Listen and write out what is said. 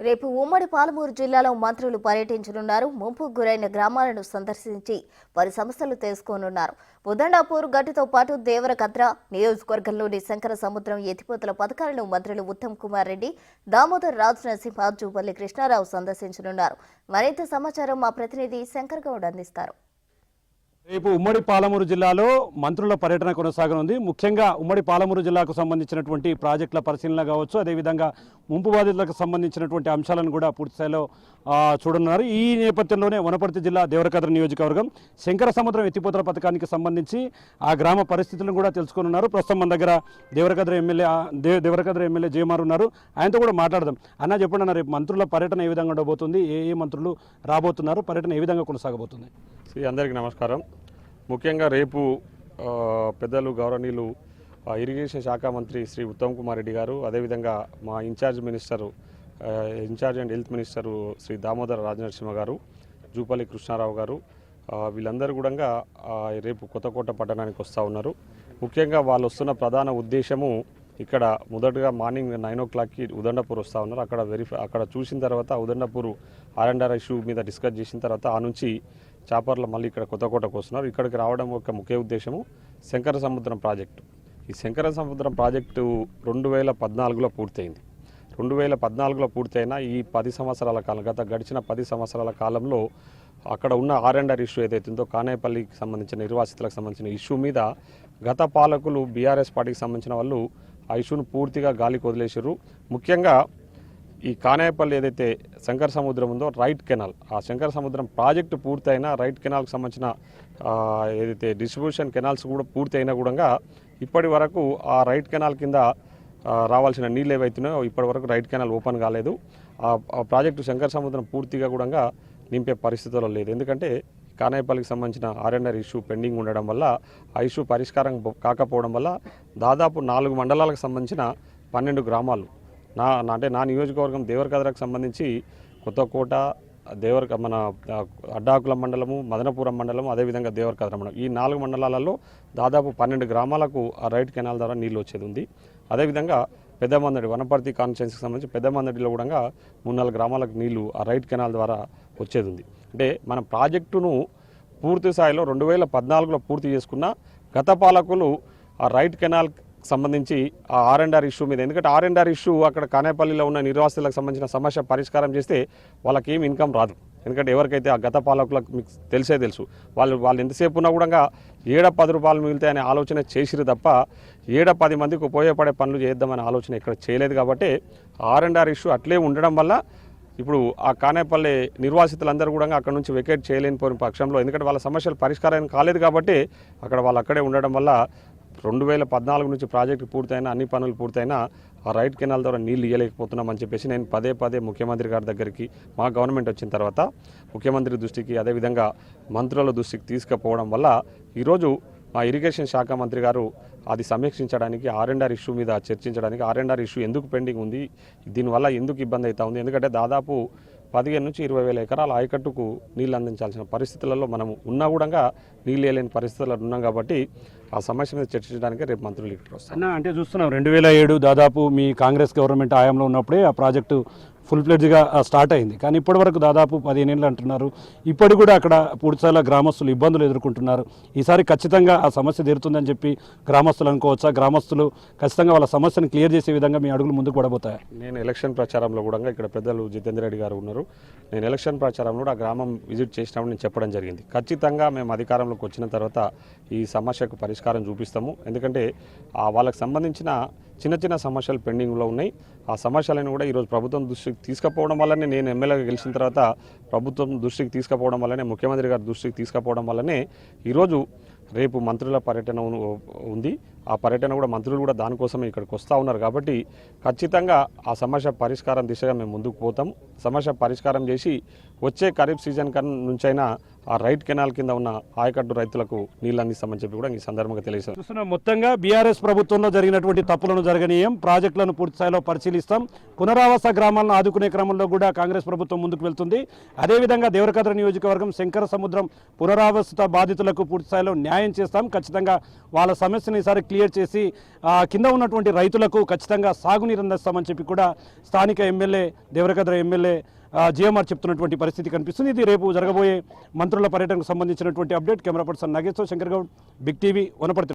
రేపు ఉమ్మడి పాలమూరు జిల్లాలో మంత్రులు పర్యటించనున్నారు. ముంపుకు గురైన గ్రామాలను సందర్శించి వారి సమస్యలు తెలుసుకోనున్నారు. బుదండాపూర్ గట్టుతో పాటు దేవరకద్ర నియోజకవర్గంలోని శంకర సముద్రం ఎత్తిపోతల పథకాలను మంత్రులు ఉత్తమ్ కుమార్ రెడ్డి, దామోదర్ రాజ్ నరసింహ, జూపల్లి కృష్ణారావు సందర్శించనున్నారు. మరింత సమాచారం మా ప్రతినిధి శంకర్ గౌడ్ అందిస్తారు. రేపు ఉమ్మడి పాలమూరు జిల్లాలో మంత్రుల పర్యటన కొనసాగనుంది. ముఖ్యంగా ఉమ్మడి పాలమూరు జిల్లాకు సంబంధించినటువంటి ప్రాజెక్టుల పరిశీలన కావచ్చు, అదేవిధంగా ముంపు బాధితులకు సంబంధించినటువంటి అంశాలను కూడా పూర్తిస్థాయిలో చూడనున్నారు. ఈ నేపథ్యంలోనే వనపర్తి జిల్లా దేవరకద్ర నియోజకవర్గం శంకర సముద్రం ఎత్తిపోతల పథకానికి సంబంధించి ఆ గ్రామ పరిస్థితులను కూడా తెలుసుకున్నారు. ప్రస్తుతం మన దగ్గర దేవరకద్ర ఎమ్మెల్యే జయమార్ ఉన్నారు. ఆయనతో కూడా మాట్లాడదాం. అన్న చెప్పండి అన్న, రేపు మంత్రుల పర్యటన ఏ విధంగా ఉండబోతుంది, ఏ మంత్రులు రాబోతున్నారు, పర్యటన ఏ విధంగా కొనసాగబోతుంది? అందరికీ నమస్కారం. ముఖ్యంగా రేపు పెద్దలు గౌరవనీయులు ఇరిగేషన్ శాఖ మంత్రి శ్రీ ఉత్తమ్ కుమార్ రెడ్డి గారు, అదేవిధంగా మా incharge and health minister Shri Damodar Raj Narasimha గారు, జూపల్లి కృష్ణారావు గారు, వీళ్ళందరూ కూడా రేపు కొత్తకోట పట్టణానికి వస్తూ ఉన్నారు. ముఖ్యంగా వాళ్ళు వస్తున్న ప్రధాన ఉద్దేశము ఇక్కడ మొదటగా మార్నింగ్ 9 o'clockకి ఉదండపూర్ వస్తూ ఉన్నారు. అక్కడ చూసిన తర్వాత ఉదండపూర్ ఆర్ఎండ్ఆర్ ఇష్యూ మీద డిస్కస్ చేసిన తర్వాత ఆ నుంచి చాపర్లో మళ్ళీ ఇక్కడ కొత్తకోటకు వస్తున్నారు. ఇక్కడికి రావడం యొక్క ముఖ్య ఉద్దేశము శంకర సముద్రం ప్రాజెక్టు. ఈ శంకర సముద్రం ప్రాజెక్టు 2014లో పూర్తయింది. 2014లో పూర్తయిన ఈ 10 సంవత్సరాల కాలం, గడిచిన 10 సంవత్సరాల కాలంలో అక్కడ ఉన్న ఆర్ఎండ్ఆర్ ఇష్యూ ఏదైతుందో కానేపల్లికి సంబంధించిన నిర్వాసితులకు సంబంధించిన ఇష్యూ మీద గత పాలకులు బీఆర్ఎస్ పార్టీకి సంబంధించిన వాళ్ళు ఆ ఇష్యూను పూర్తిగా గాలికి వదిలేసారు. ముఖ్యంగా ఈ కానేపల్లి ఏదైతే శంకర సముద్రం ఉందో రైట్ కెనాల్, ఆ శంకర సముద్రం ప్రాజెక్టు పూర్తయిన రైట్ కెనాల్కి సంబంధించిన ఏదైతే డిస్ట్రిబ్యూషన్ కెనాల్స్ కూడా పూర్తయినా కూడా ఇప్పటి వరకు ఆ రైట్ కెనాల్ కింద రావాల్సిన నీళ్ళు ఏవైతున్నాయో ఇప్పటి వరకు రైట్ కెనాల్ ఓపెన్ కాలేదు. ఆ ప్రాజెక్టు శంకర సముద్రం పూర్తిగా కూడా నింపే పరిస్థితుల్లో లేదు. ఎందుకంటే కానేపల్లికి సంబంధించిన ఆర్ఎండ్ఆర్ ఇష్యూ పెండింగ్ ఉండడం వల్ల, ఆ ఇష్యూ పరిష్కారం కాకపోవడం వల్ల దాదాపు 4 మండలాలకు సంబంధించిన 12 గ్రామాలు నా నియోజకవర్గం దేవరకద్రకు సంబంధించి కొత్తకోట, మన అడ్డాకుల మండలము, మదనపురం మండలము, అదేవిధంగా దేవరకద్ర మండలం, ఈ 4 మండలాలలో దాదాపు 12 గ్రామాలకు ఆ రైట్ కెనాల్ ద్వారా నీళ్ళు వచ్చేది ఉంది. అదేవిధంగా పెద్దమందడి వనపర్తి కాన్స్టిట్యున్సీకి సంబంధించి పెద్దమందడిలో కూడా 3-4 గ్రామాలకు నీళ్లు ఆ రైట్ కెనాల్ ద్వారా వచ్చేది ఉంది. అంటే మన ప్రాజెక్టును పూర్తి స్థాయిలో 2014లో పూర్తి చేసుకున్న గత పాలకులు ఆ రైట్ కెనాల్ సంబంధించి ఆ ఆర్ఎండ్ఆర్ ఇష్యూ మీద, ఎందుకంటే ఆర్ఎండ్ఆర్ ఇష్యూ అక్కడ కానేపల్లిలో ఉన్న నిర్వాసితులకు సంబంధించిన సమస్య పరిష్కారం చేస్తే వాళ్ళకి ఏం ఇన్కమ్ రాదు. ఎందుకంటే ఎవరికైతే ఆ గత పాలకులకు మీకు తెలుసు, వాళ్ళు ఎంతసేపు ఉన్నా కూడా 7-10 రూపాయలు మిగులుతాయనే ఆలోచన చేసిరు తప్ప 7-10 మందికి ఉపయోగపడే పనులు చేద్దామనే ఆలోచన ఇక్కడ చేయలేదు. కాబట్టి ఆర్ఎండ్ఆర్ ఇష్యూ అట్లే ఉండడం వల్ల ఇప్పుడు ఆ కానేపల్లి నిర్వాసితులందరూ కూడా అక్కడ నుంచి వెకేట్ చేయలేని పక్షంలో, ఎందుకంటే వాళ్ళ సమస్యలు పరిష్కారం కాలేదు కాబట్టి వాళ్ళు అక్కడే ఉండడం వల్ల 2014 నుంచి ప్రాజెక్టు పూర్తయినా, అన్ని పనులు పూర్తయినా ఆ రైట్ కెనాల్ ద్వారా నీళ్ళు ఇవ్వలేకపోతున్నామని చెప్పేసి నేను పదే ముఖ్యమంత్రి గారి దగ్గరికి, మా గవర్నమెంట్ వచ్చిన తర్వాత ముఖ్యమంత్రి దృష్టికి, అదేవిధంగా మంత్రుల దృష్టికి తీసుకుపోవడం వల్ల ఈరోజు మా ఇరిగేషన్ శాఖ మంత్రి గారు అది సమీక్షించడానికి, ఆర్ఎండ్ఆర్ ఇష్యూ మీద చర్చించడానికి, ఆర్ఎండ్ఆర్ ఇష్యూ ఎందుకు పెండింగ్ ఉంది, దీనివల్ల ఎందుకు ఇబ్బంది అవుతా ఉంది, ఎందుకంటే దాదాపు 15 నుంచి 20,000 ఎకరాల ఆయకట్టుకు నీళ్ళు అందించాల్సిన పరిస్థితులలో మనం ఉన్నా కూడా నీళ్ళు వేయలేని పరిస్థితుల్లో ఉన్నాం. కాబట్టి ఆ సమస్య మీద చర్చించడానికి రేపు మంత్రులు ఇక్కడ వస్తారు. అంటే చూస్తున్నాం 2007 దాదాపు మీ కాంగ్రెస్ గవర్నమెంట్ హయాంలో ఉన్నప్పుడే ఆ ప్రాజెక్టు ఫుల్ ఫ్లెడ్జ్గా స్టార్ట్ అయింది. కానీ ఇప్పటి వరకు దాదాపు 15 ఏళ్ళు అంటున్నారు. ఇప్పటి కూడా అక్కడ పూర్తిస్థాయిలో గ్రామస్తులు ఇబ్బందులు ఎదుర్కొంటున్నారు. ఈసారి ఖచ్చితంగా ఆ సమస్య తీరుతుందని చెప్పి గ్రామస్తులు అనుకోవచ్చా? గ్రామస్తులు ఖచ్చితంగా వాళ్ళ సమస్యను క్లియర్ చేసే విధంగా మీ అడుగులు ముందుకు పడబోతాయి? నేను ఎలక్షన్ ప్రచారంలో కూడా ఇక్కడ పెద్దలు జితేందర్ రెడ్డి గారు ఉన్నారు. నేను ఎలక్షన్ ప్రచారంలో ఆ గ్రామం విజిట్ చేసినప్పుడు నేను చెప్పడం జరిగింది, ఖచ్చితంగా మేము అధికారంలోకి వచ్చిన తర్వాత ఈ సమస్యకు పరిష్కారం చూపిస్తాము. ఎందుకంటే వాళ్ళకి సంబంధించిన చిన్న సమస్యలు పెండింగ్లో ఉన్నాయి. ఆ సమస్యలను కూడా ఈరోజు ప్రభుత్వం దృష్టికి తీసుకుపోవడం వల్లనే, నేను ఎమ్మెల్యేగా గెలిచిన తర్వాత ప్రభుత్వం దృష్టికి తీసుకుపోవడం వల్లనే, ముఖ్యమంత్రి గారి దృష్టికి తీసుకుపోవడం వల్లనే ఈరోజు రేపు మంత్రుల పర్యటన ఉంది. ఆ పర్యటన కూడా మంత్రులు కూడా దానికోసమే ఇక్కడికి వస్తూ ఉన్నారు. కాబట్టి ఖచ్చితంగా ఆ సమస్య పరిష్కారం దిశగా మేము ముందుకు పోతాం. సమస్య పరిష్కారం చేసి వచ్చే ఖరీఫ్ సీజన్ నుంచైనా ఆ రైట్ కెనాల్ కింద ఉన్న ఆయకట్టు రైతులకు నీళ్ళు అందిస్తామని చెప్పి కూడా ఈ సందర్భంగా తెలియజేస్తాం. చూస్తున్నాం, మొత్తంగా బీఆర్ఎస్ ప్రభుత్వంలో జరిగినటువంటి తప్పులను జరగనీయం, ప్రాజెక్టులను పూర్తి స్థాయిలో పరిశీలిస్తాం. పునరావాస గ్రామాలను ఆదుకునే క్రమంలో కూడా కాంగ్రెస్ ప్రభుత్వం ముందుకు వెళ్తుంది. అదేవిధంగా దేవరకద్ర నియోజకవర్గం శంకర సముద్రం పునరావాస బాధితులకు పూర్తి స్థాయిలో న్యాయం చేస్తాం. ఖచ్చితంగా వాళ్ళ సమస్యను ఈసారి క్లియర్ చేసి కింద ఉన్నటువంటి రైతులకు ఖచ్చితంగా సాగునీరు అందిస్తామని చెప్పి కూడా స్థానిక ఎమ్మెల్యే దేవరకద్ర ఎమ్మెల్యే జిఎంఆర్ చెప్తున్నటువంటి పరిస్థితి కనిపిస్తుంది. ఇది రేపు జరగబోయే మంత్రుల పర్యటనకు సంబంధించినటువంటి update. Camera person Nageswara Shankar Goud, big TV, Wanaparthy.